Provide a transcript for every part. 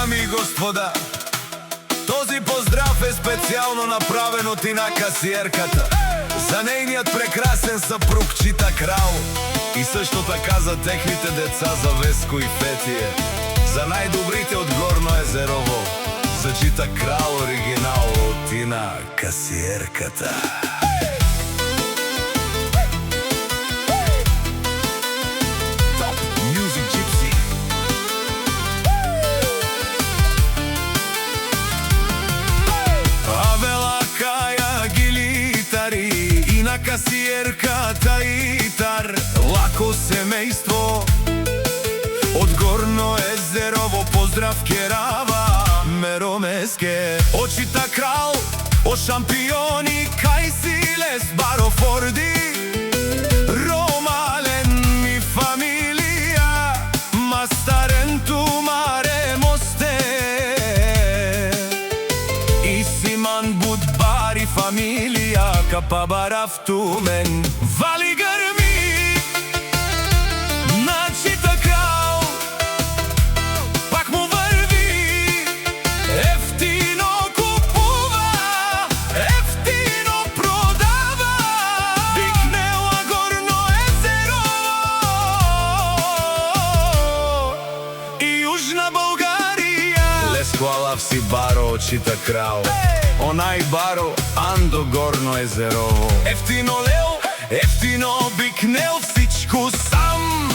Дами и господа, този поздрав е специално направен от Ина касиерката за нейният прекрасен съпруг Чита Крал и също така за техните деца за Веско и Фетие, за най-добрите от Горно Езерово, за Чита Крал оригинал от Ина касиерката. Касиерката и Тар, лако семейство от Горно Езерово, поздрав керава Меромеске. О Чита Крал, о шампиони, кај си лес барофорди, Ромален ми фамилија, мастаренту маре мосте, и Симан Будбари фамилија, капа барафту мен. Вали гърми на Чита Крал, пак му върви, ефтино купува, ефтино продава, викнела Горно Езерово и Южна България. Лескоала си баро Чита Крал, онай баро Андо Горно Езерово. Ефтино лео, ефтино бикнел, всичко сам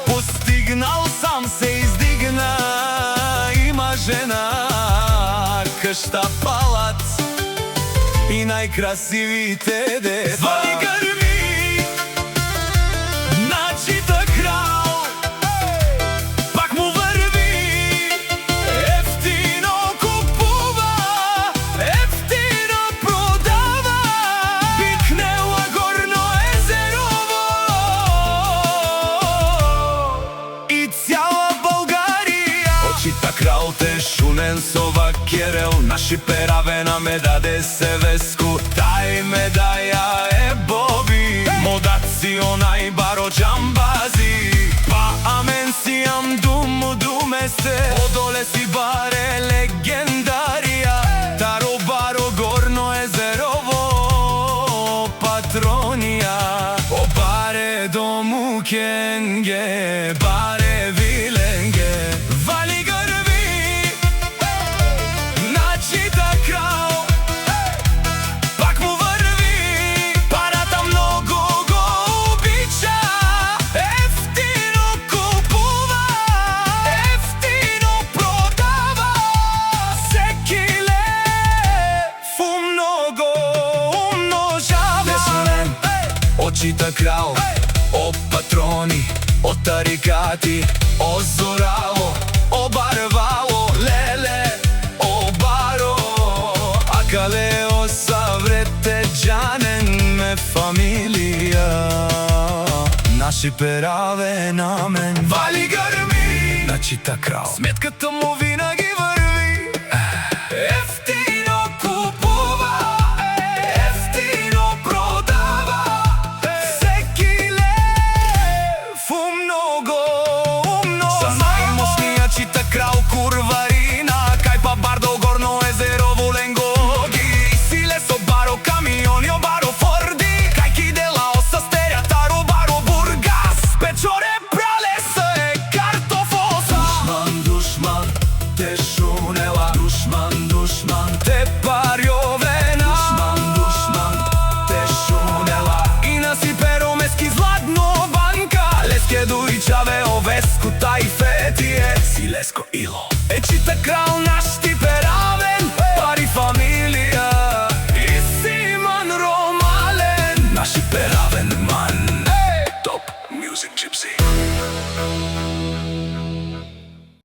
постигнал, сам се издигна. Има жена, къща, палат и най-красивите деца. Вали гърми на Чита Крал, пак му върви, ефтино купува, ефтино продава, викнела Горно Езерово и цяла България. О Чита Крал те шунен сова керел, наши перавена ме даде се Веско, тај медаја е Боби, модаци онай баро джамбази, па амен си ам думу думесте, одоле си баре легендарија, таро баро Горно Езерово патронија. О баре дому кенге, баре виленге, вали гърви на Чита Крал, пак му върви, парата много го обича, ефтино купува, ефтино продава, всеки лев много умножава. О Чита Крал, о патрони, о тарикати, о зорало, о барвало, леле, о баро, акале, о саврете джанен ме фамилија, наши пераве на мен. Вали гърми на Чита Крал, сметката му винаги върви, ефтино купува, ефтино продава, всеки лев много умножава. За най-мощния Чита Крал курварина, кај па бардо Горно Езерово ленгоги, си лесо баро камиони, о баро форди, кај ки дела о састерја, таро баро Бургас, печоре пралеса е картофоса. Душман, душман, те шунела, душман, душман, те парјовена, душман, душман, те шунела, и наси перомески зладно банка, леске дуичаве о Веско, тај Фетие, си Леско Ило. Е Чита Крал наш